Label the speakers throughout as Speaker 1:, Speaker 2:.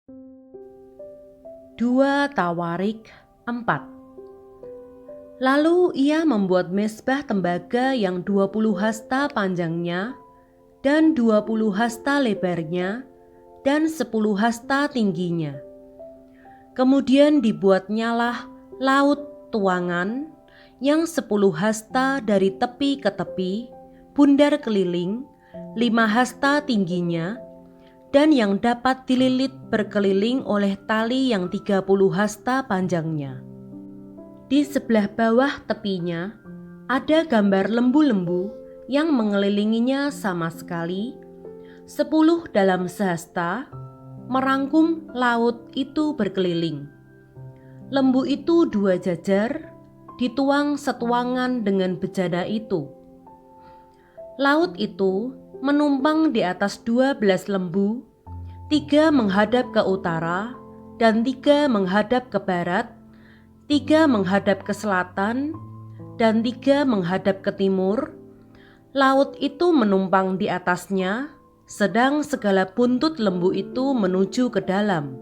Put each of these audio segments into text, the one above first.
Speaker 1: 2 Tawarik 4. Lalu ia membuat mezbah tembaga yang 20 hasta panjangnya dan 20 hasta lebarnya dan 10 hasta tingginya. Kemudian dibuatnyalah laut tuangan yang 10 hasta dari tepi ke tepi, bundar keliling, 5 hasta tingginya, dan yang dapat dililit berkeliling oleh tali yang 30 hasta panjangnya. Di sebelah bawah tepinya ada gambar lembu-lembu yang mengelilinginya sama sekali, 10 dalam sehasta, merangkum laut itu berkeliling. Lembu itu 2 jajar, dituang setuangan dengan bejana itu. Laut itu menumpang di atas 12 lembu, 3 menghadap ke utara dan 3 menghadap ke barat, 3 menghadap ke selatan, dan 3 menghadap ke timur. Laut itu menumpang di atasnya, sedang segala buntut lembu itu menuju ke dalam.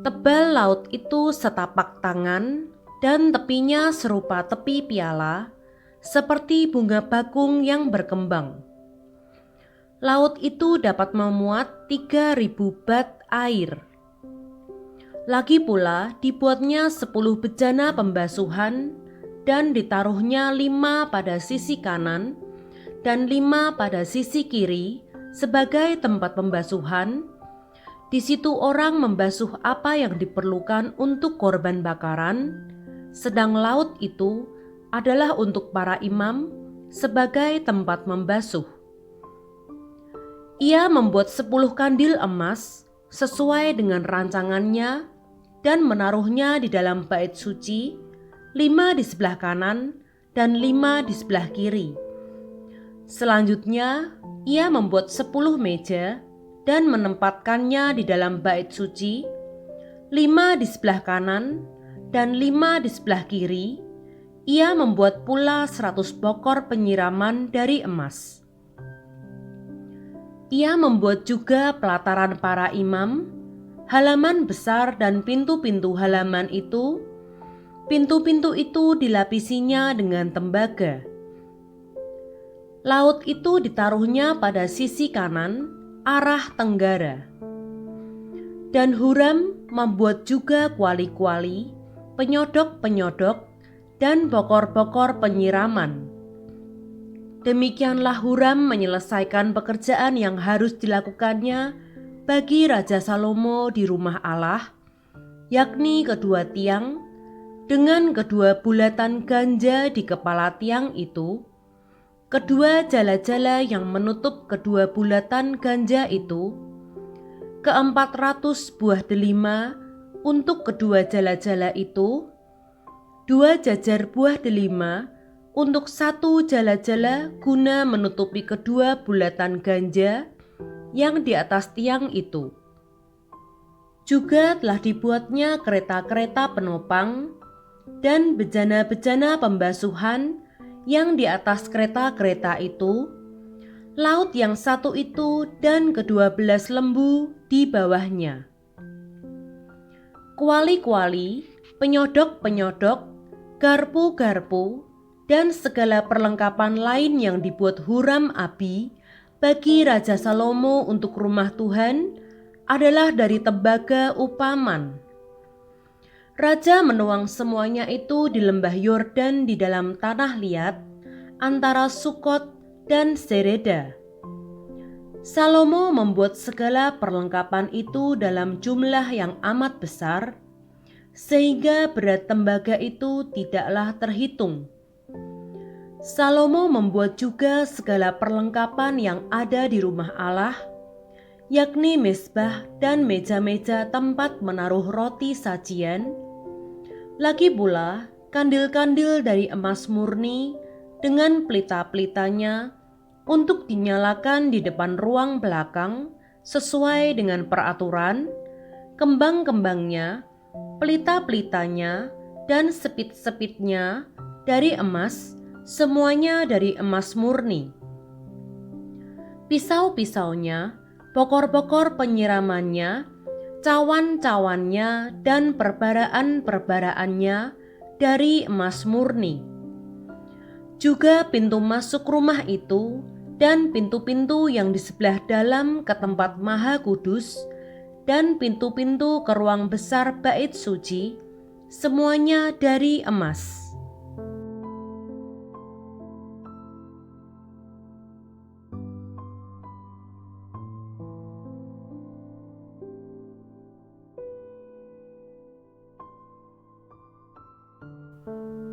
Speaker 1: Tebal laut itu setapak tangan, dan tepinya serupa tepi piala, seperti bunga bakung yang berkembang. Laut itu dapat memuat 3.000 bat air. Lagi pula dibuatnya 10 bejana pembasuhan dan ditaruhnya 5 pada sisi kanan dan 5 pada sisi kiri sebagai tempat pembasuhan. Di situ orang membasuh apa yang diperlukan untuk korban bakaran, sedang laut itu adalah untuk para imam sebagai tempat membasuh. Ia membuat 10 kandil emas sesuai dengan rancangannya dan menaruhnya di dalam bait suci, 5 di sebelah kanan dan 5 di sebelah kiri. Selanjutnya, ia membuat 10 meja dan menempatkannya di dalam bait suci, 5 di sebelah kanan dan 5 di sebelah kiri. Ia membuat pula 100 bokor penyiraman dari emas. Ia membuat juga pelataran para imam, halaman besar dan pintu-pintu halaman itu. Pintu-pintu itu dilapisinya dengan tembaga. Laut itu ditaruhnya pada sisi kanan, arah tenggara. Dan Huram membuat juga kuali-kuali, penyodok-penyodok, dan bokor-bokor penyiraman. Demikianlah Huram menyelesaikan pekerjaan yang harus dilakukannya bagi Raja Salomo di rumah Allah, yakni kedua tiang, dengan kedua bulatan ganja di kepala tiang itu, kedua jala-jala yang menutup kedua bulatan ganja itu, ke-400 buah delima untuk kedua jala-jala itu, 2 jajar buah delima untuk 1 jala-jala guna menutupi kedua bulatan ganja yang di atas tiang itu. Juga telah dibuatnya kereta-kereta penopang dan bejana-bejana pembasuhan yang di atas kereta-kereta itu, laut yang satu itu dan ke-12 lembu di bawahnya. Kuali-kuali, penyodok-penyodok, garpu-garpu, dan segala perlengkapan lain yang dibuat Huram-Abi bagi Raja Salomo untuk rumah Tuhan adalah dari tembaga upaman. Raja menuang semuanya itu di lembah Yordan di dalam tanah liat antara Sukot dan Sereda. Salomo membuat segala perlengkapan itu dalam jumlah yang amat besar, sehingga berat tembaga itu tidaklah terhitung. Salomo membuat juga segala perlengkapan yang ada di rumah Allah, yakni mezbah dan meja-meja tempat menaruh roti sajian. Lagi pula kandil-kandil dari emas murni dengan pelita-pelitanya untuk dinyalakan di depan ruang belakang sesuai dengan peraturan, kembang-kembangnya, pelita-pelitanya, dan sepit-sepitnya dari emas, semuanya dari emas murni. Pisau-pisaunya, bokor-bokor penyiramannya, cawan-cawannya dan perbaraan-perbaraannya dari emas murni. Juga pintu masuk rumah itu dan pintu-pintu yang di sebelah dalam ke tempat Maha Kudus dan pintu-pintu ke ruang besar bait suci, semuanya dari emas.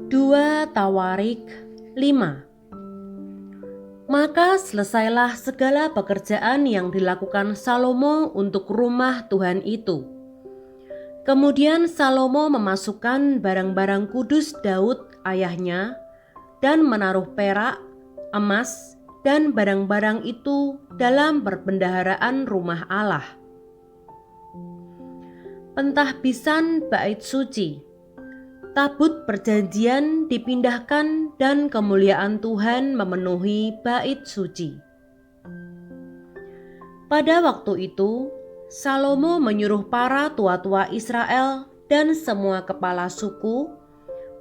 Speaker 1: Dua Tawarik 5. Maka selesailah segala pekerjaan yang dilakukan Salomo untuk rumah Tuhan itu. Kemudian Salomo memasukkan barang-barang kudus Daud ayahnya dan menaruh perak, emas, dan barang-barang itu dalam perbendaharaan rumah Allah. Pentahbisan bait suci. Tabut perjanjian dipindahkan dan kemuliaan Tuhan memenuhi bait suci. Pada waktu itu, Salomo menyuruh para tua-tua Israel dan semua kepala suku,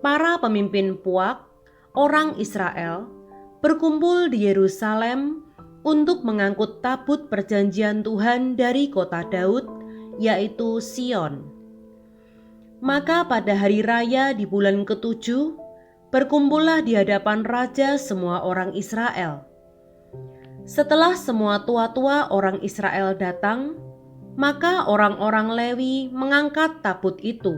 Speaker 1: para pemimpin puak, orang Israel, berkumpul di Yerusalem untuk mengangkut tabut perjanjian Tuhan dari kota Daud, yaitu Sion. Maka pada hari raya di bulan ke-7, berkumpullah di hadapan raja semua orang Israel. Setelah semua tua-tua orang Israel datang, maka orang-orang Lewi mengangkat tabut itu.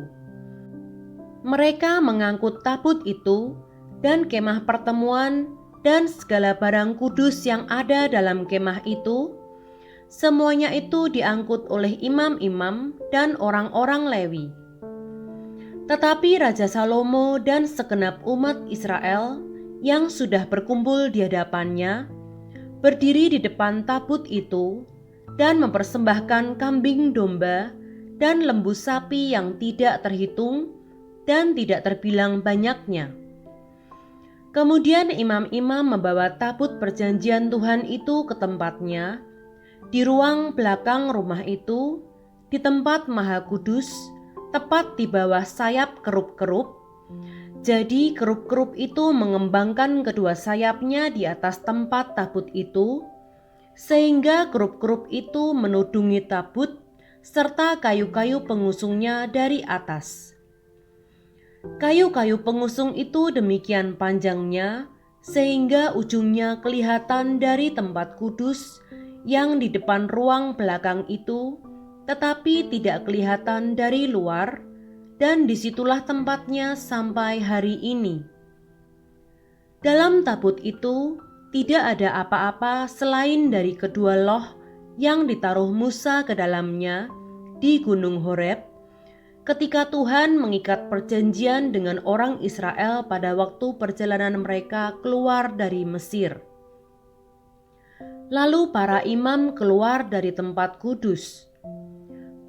Speaker 1: Mereka mengangkut tabut itu dan kemah pertemuan dan segala barang kudus yang ada dalam kemah itu. Semuanya itu diangkut oleh imam-imam dan orang-orang Lewi. Tetapi Raja Salomo dan segenap umat Israel yang sudah berkumpul di hadapannya, berdiri di depan tabut itu dan mempersembahkan kambing domba dan lembu sapi yang tidak terhitung dan tidak terbilang banyaknya. Kemudian imam-imam membawa tabut perjanjian Tuhan itu ke tempatnya, di ruang belakang rumah itu, di tempat Maha Kudus, tepat di bawah sayap kerup-kerup. Jadi kerup-kerup itu mengembangkan kedua sayapnya di atas tempat tabut itu, sehingga kerup-kerup itu menudungi tabut serta kayu-kayu pengusungnya dari atas. Kayu-kayu pengusung itu demikian panjangnya, sehingga ujungnya kelihatan dari tempat kudus yang di depan ruang belakang itu, tetapi tidak kelihatan dari luar, dan disitulah tempatnya sampai hari ini. Dalam tabut itu tidak ada apa-apa selain dari kedua loh yang ditaruh Musa ke dalamnya di Gunung Horeb, ketika Tuhan mengikat perjanjian dengan orang Israel pada waktu perjalanan mereka keluar dari Mesir. Lalu para imam keluar dari tempat kudus.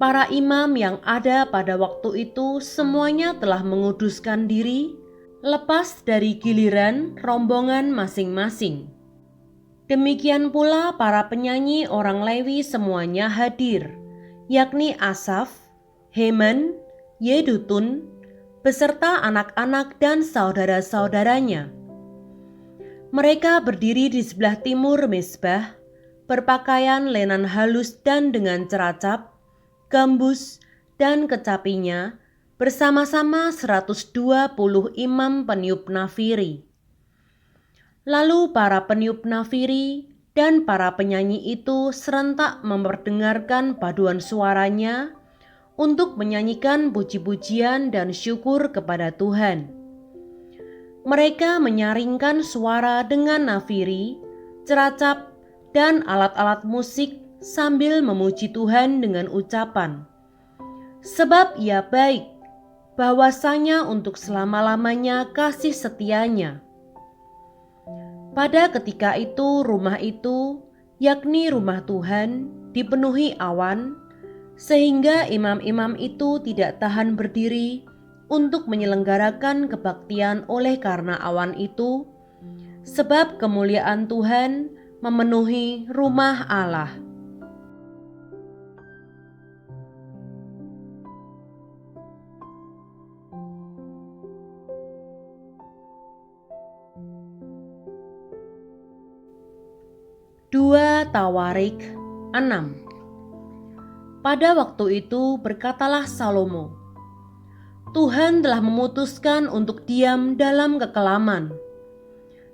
Speaker 1: Para imam yang ada pada waktu itu semuanya telah menguduskan diri, lepas dari giliran rombongan masing-masing. Demikian pula para penyanyi orang Lewi semuanya hadir, yakni Asaf, Heman, Yedutun, beserta anak-anak dan saudara-saudaranya. Mereka berdiri di sebelah timur mezbah, berpakaian lenan halus dan dengan ceracap, gambus, dan kecapinya, bersama-sama 120 imam peniup nafiri. Lalu para peniup nafiri dan para penyanyi itu serentak memperdengarkan paduan suaranya untuk menyanyikan puji-pujian dan syukur kepada Tuhan. Mereka menyaringkan suara dengan nafiri, ceracap, dan alat-alat musik sambil memuji Tuhan dengan ucapan, "Sebab Ia baik, bahwasanya untuk selama-lamanya kasih setianya." Pada ketika itu rumah itu, yakni rumah Tuhan, dipenuhi awan, sehingga imam-imam itu tidak tahan berdiri untuk menyelenggarakan kebaktian oleh karena awan itu, sebab kemuliaan Tuhan memenuhi rumah Allah. 2 Tawarik 6. Pada waktu itu berkatalah Salomo, Tuhan telah memutuskan untuk diam dalam kekelaman.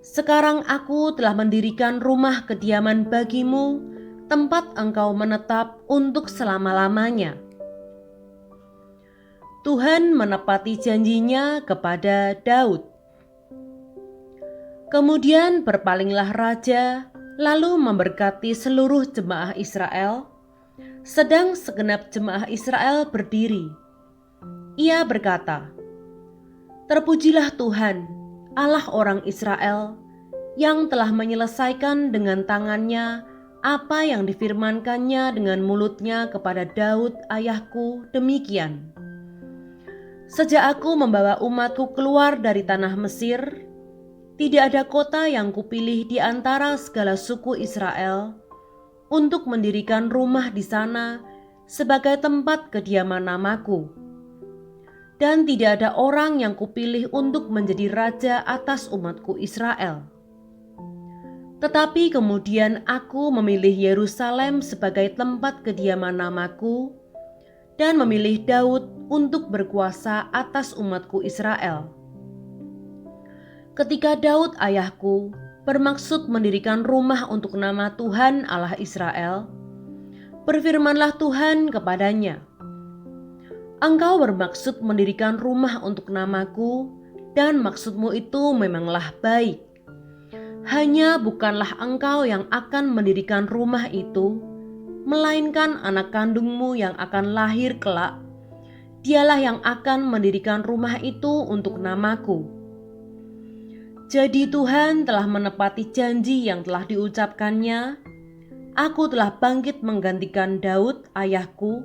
Speaker 1: Sekarang aku telah mendirikan rumah kediaman bagimu, tempat engkau menetap untuk selama-lamanya. Tuhan menepati janjinya kepada Daud. Kemudian berpalinglah raja, lalu memberkati seluruh jemaah Israel, sedang segenap jemaah Israel berdiri. Ia berkata, "Terpujilah Tuhan, Allah orang Israel, yang telah menyelesaikan dengan tangannya apa yang difirmankannya dengan mulutnya kepada Daud ayahku demikian. Sejak aku membawa umatku keluar dari tanah Mesir, tidak ada kota yang kupilih di antara segala suku Israel untuk mendirikan rumah di sana sebagai tempat kediaman namaku. Dan tidak ada orang yang kupilih untuk menjadi raja atas umatku Israel. Tetapi kemudian aku memilih Yerusalem sebagai tempat kediaman namaku dan memilih Daud untuk berkuasa atas umatku Israel. Ketika Daud ayahku bermaksud mendirikan rumah untuk nama Tuhan Allah Israel, berfirmanlah Tuhan kepadanya, Engkau bermaksud mendirikan rumah untuk namaku, dan maksudmu itu memanglah baik. Hanya bukanlah engkau yang akan mendirikan rumah itu, melainkan anak kandungmu yang akan lahir kelak. Dialah yang akan mendirikan rumah itu untuk namaku. Jadi Tuhan telah menepati janji yang telah diucapkannya. Aku telah bangkit menggantikan Daud ayahku,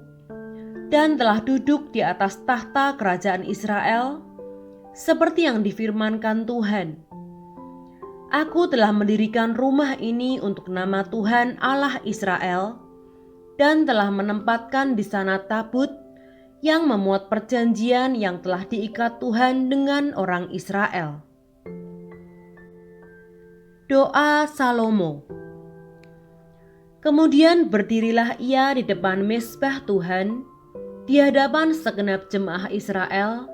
Speaker 1: dan telah duduk di atas tahta kerajaan Israel, seperti yang difirmankan Tuhan. Aku telah mendirikan rumah ini untuk nama Tuhan Allah Israel, dan telah menempatkan di sana tabut yang memuat perjanjian yang telah diikat Tuhan dengan orang Israel. Doa Salomo. Kemudian berdirilah ia di depan mezbah Tuhan, di hadapan segenap jemaah Israel,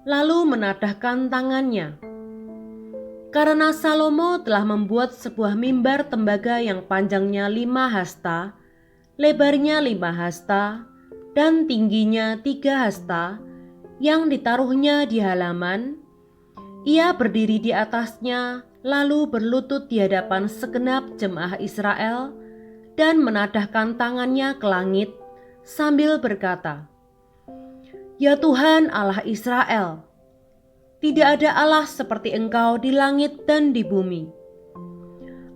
Speaker 1: lalu menadahkan tangannya. Karena Salomo telah membuat sebuah mimbar tembaga yang panjangnya 5 hasta, lebarnya 5 hasta, dan tingginya 3 hasta, yang ditaruhnya di halaman. Ia berdiri di atasnya, lalu berlutut di hadapan segenap jemaah Israel, dan menadahkan tangannya ke langit, sambil berkata, Ya Tuhan Allah Israel, tidak ada Allah seperti Engkau di langit dan di bumi.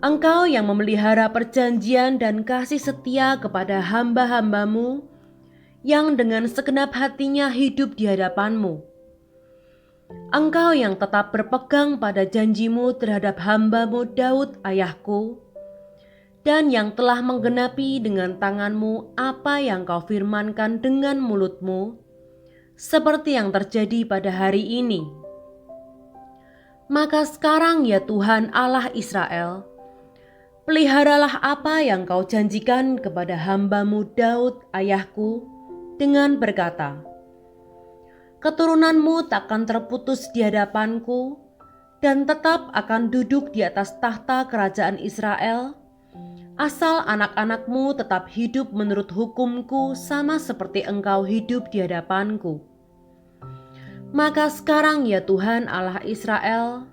Speaker 1: Engkau yang memelihara perjanjian dan kasih setia kepada hamba-hambamu, yang dengan segenap hatinya hidup di hadapan-Mu. Engkau yang tetap berpegang pada janjimu terhadap hamba-Mu Daud ayahku, dan yang telah menggenapi dengan tangan-Mu apa yang Kau firmankan dengan mulut-Mu, seperti yang terjadi pada hari ini. Maka sekarang ya Tuhan Allah Israel, peliharalah apa yang Kau janjikan kepada hamba-Mu Daud ayahku dengan berkata, Keturunanmu takkan terputus di hadapanku, dan tetap akan duduk di atas tahta kerajaan Israel, asal anak-anakmu tetap hidup menurut hukumku sama seperti engkau hidup di hadapanku. Maka sekarang ya Tuhan Allah Israel,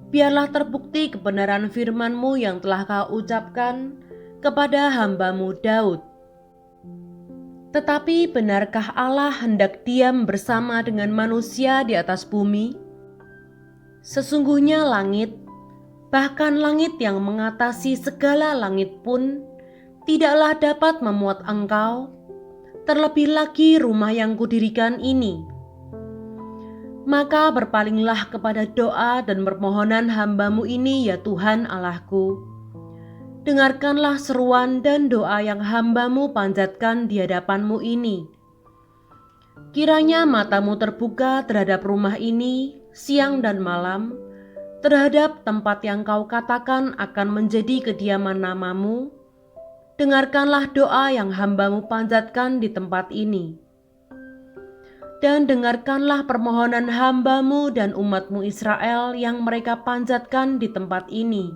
Speaker 1: biarlah terbukti kebenaran firman-Mu yang telah Kau ucapkan kepada hamba-Mu Daud. Tetapi benarkah Allah hendak diam bersama dengan manusia di atas bumi? Sesungguhnya langit, bahkan langit yang mengatasi segala langit pun, tidaklah dapat memuat Engkau, terlebih lagi rumah yang kudirikan ini. Maka berpalinglah kepada doa dan permohonan hamba-Mu ini ya Tuhan Allahku. Dengarkanlah seruan dan doa yang hamba-Mu panjatkan di hadapan-Mu ini. Kiranya mata-Mu terbuka terhadap rumah ini siang dan malam, terhadap tempat yang kau katakan akan menjadi kediaman namamu, dengarkanlah doa yang hamba-Mu panjatkan di tempat ini. Dan dengarkanlah permohonan hamba-Mu dan umat-Mu Israel yang mereka panjatkan di tempat ini,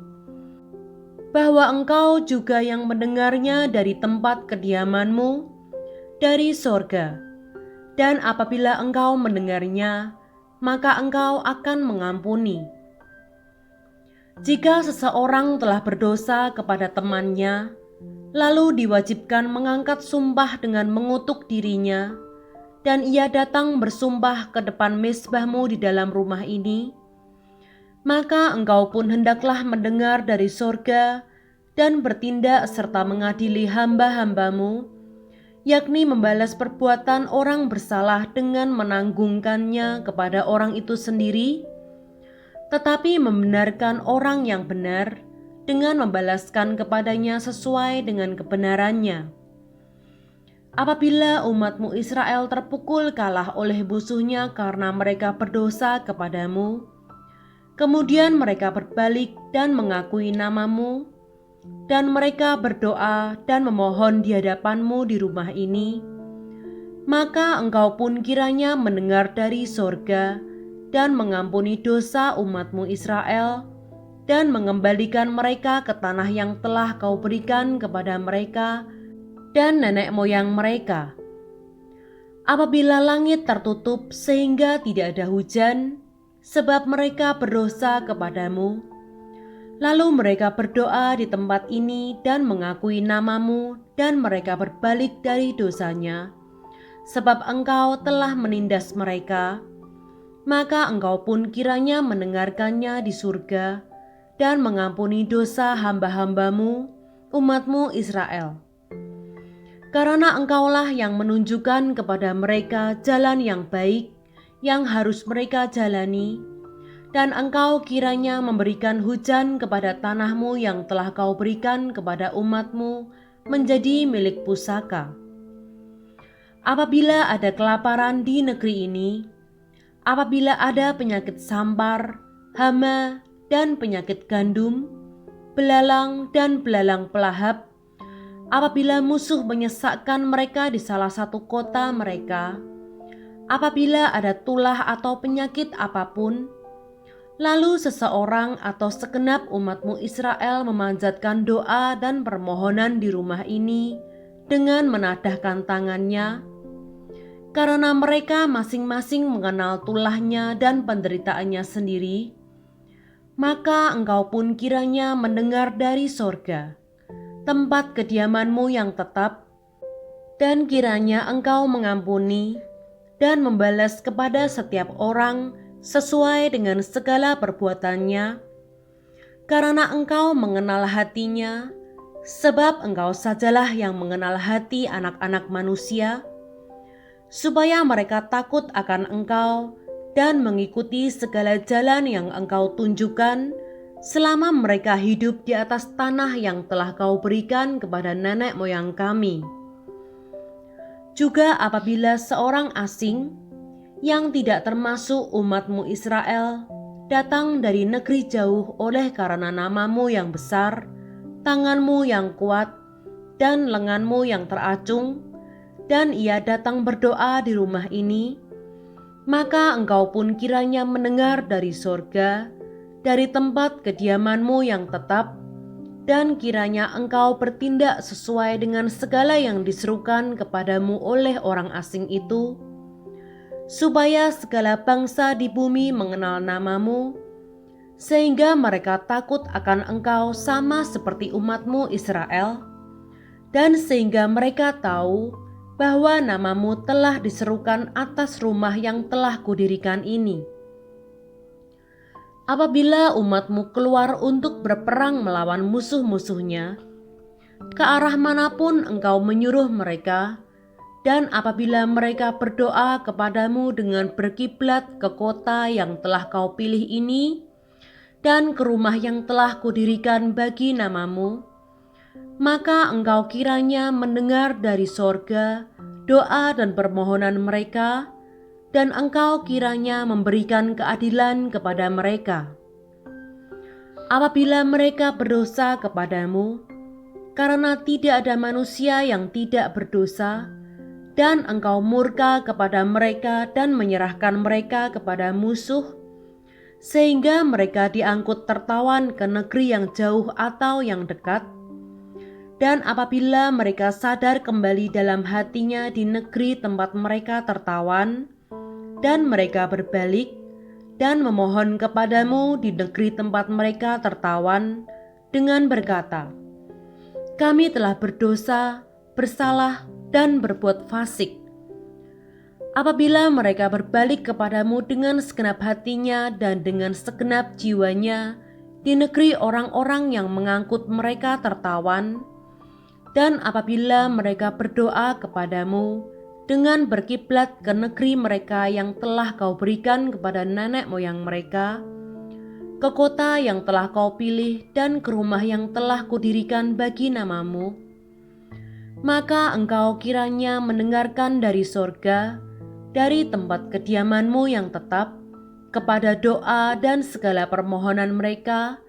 Speaker 1: bahwa Engkau juga yang mendengarnya dari tempat kediaman-Mu, dari sorga. Dan apabila Engkau mendengarnya, maka Engkau akan mengampuni. Jika seseorang telah berdosa kepada temannya, lalu diwajibkan mengangkat sumpah dengan mengutuk dirinya, dan ia datang bersumpah ke depan mezbah-Mu di dalam rumah ini, maka Engkau pun hendaklah mendengar dari sorga dan bertindak serta mengadili hamba-hamba-Mu, yakni membalas perbuatan orang bersalah dengan menanggungkannya kepada orang itu sendiri, tetapi membenarkan orang yang benar dengan membalaskan kepadanya sesuai dengan kebenarannya. Apabila umat-Mu Israel terpukul kalah oleh musuhnya karena mereka berdosa kepadamu, kemudian mereka berbalik dan mengakui nama-Mu, dan mereka berdoa dan memohon di hadapan-Mu di rumah ini, maka Engkau pun kiranya mendengar dari sorga dan mengampuni dosa umat-Mu Israel, dan mengembalikan mereka ke tanah yang telah Kau berikan kepada mereka dan nenek moyang mereka. Apabila langit tertutup sehingga tidak ada hujan, sebab mereka berdosa kepadamu, lalu mereka berdoa di tempat ini dan mengakui nama-Mu, dan mereka berbalik dari dosanya, sebab Engkau telah menindas mereka, maka Engkau pun kiranya mendengarkannya di surga dan mengampuni dosa hamba-hamba-Mu, umat-Mu Israel. Karena Engkaulah yang menunjukkan kepada mereka jalan yang baik yang harus mereka jalani, dan Engkau kiranya memberikan hujan kepada tanah-Mu yang telah Kau berikan kepada umat-Mu menjadi milik pusaka. Apabila ada kelaparan di negeri ini, apabila ada penyakit sampar, hama, dan penyakit gandum, belalang dan belalang pelahap, apabila musuh menyesakkan mereka di salah satu kota mereka, apabila ada tulah atau penyakit apapun, lalu seseorang atau segenap umat-Mu Israel memanjatkan doa dan permohonan di rumah ini dengan menadahkan tangannya, karena mereka masing-masing mengenal tulahnya dan penderitaannya sendiri, maka Engkau pun kiranya mendengar dari sorga, tempat kediaman-Mu yang tetap, dan kiranya Engkau mengampuni dan membalas kepada setiap orang sesuai dengan segala perbuatannya, karena Engkau mengenal hatinya, sebab Engkau sajalah yang mengenal hati anak-anak manusia, supaya mereka takut akan Engkau dan mengikuti segala jalan yang Engkau tunjukkan selama mereka hidup di atas tanah yang telah Kau berikan kepada nenek moyang kami. Juga apabila seorang asing yang tidak termasuk umat-Mu Israel datang dari negeri jauh oleh karena nama-Mu yang besar, tangan-Mu yang kuat, dan lengan-Mu yang teracung, dan ia datang berdoa di rumah ini, maka Engkau pun kiranya mendengar dari sorga, dari tempat kediaman-Mu yang tetap, dan kiranya Engkau bertindak sesuai dengan segala yang diserukan kepadamu oleh orang asing itu, supaya segala bangsa di bumi mengenal nama-Mu, sehingga mereka takut akan Engkau sama seperti umat-Mu Israel, dan sehingga mereka tahu bahwa nama-Mu telah diserukan atas rumah yang telah Kudirikan ini. Apabila umat-Mu keluar untuk berperang melawan musuh-musuhnya, ke arah manapun Engkau menyuruh mereka, dan apabila mereka berdoa kepadamu dengan berkiblat ke kota yang telah Kau pilih ini, dan ke rumah yang telah Kudirikan bagi nama-Mu, maka Engkau kiranya mendengar dari sorga doa dan permohonan mereka, dan Engkau kiranya memberikan keadilan kepada mereka. apabila mereka berdosa kepadamu, karena tidak ada manusia yang tidak berdosa, dan engkau murka kepada mereka dan menyerahkan mereka kepada musuh, sehingga mereka diangkut tertawan ke negeri yang jauh atau yang dekat. Dan apabila mereka sadar kembali dalam hatinya di negeri tempat mereka tertawan, dan mereka berbalik dan memohon kepadamu di negeri tempat mereka tertawan dengan berkata, kami telah berdosa, bersalah, dan berbuat fasik. Apabila mereka berbalik kepadamu dengan segenap hatinya dan dengan segenap jiwanya di negeri orang-orang yang mengangkut mereka tertawan, dan apabila mereka berdoa kepadamu dengan berkiblat ke negeri mereka yang telah kau berikan kepada nenek moyang mereka, ke kota yang telah kau pilih dan ke rumah yang telah kudirikan bagi namamu, maka engkau kiranya mendengarkan dari sorga, dari tempat kediamanmu yang tetap, kepada doa dan segala permohonan mereka,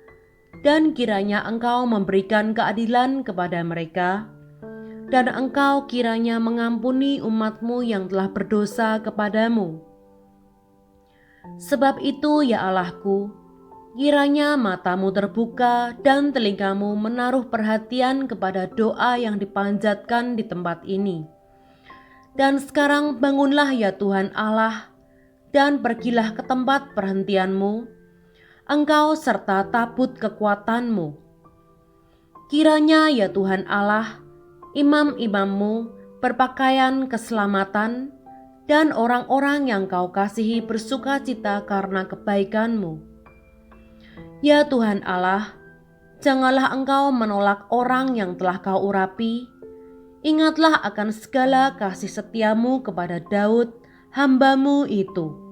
Speaker 1: dan kiranya engkau memberikan keadilan kepada mereka, dan engkau kiranya mengampuni umatmu yang telah berdosa kepadamu. Sebab itu ya Allahku, kiranya matamu terbuka dan telingamu menaruh perhatian kepada doa yang dipanjatkan di tempat ini. Dan sekarang bangunlah ya Tuhan Allah, dan pergilah ke tempat perhentianmu, engkau serta tabut kekuatanmu. Kiranya ya Tuhan Allah, imam-imammu berpakaian keselamatan, dan orang-orang yang kau kasihi bersukacita karena kebaikanmu. Ya Tuhan Allah, janganlah engkau menolak orang yang telah kau urapi. Ingatlah akan segala kasih setiamu kepada Daud, hamba-Mu itu.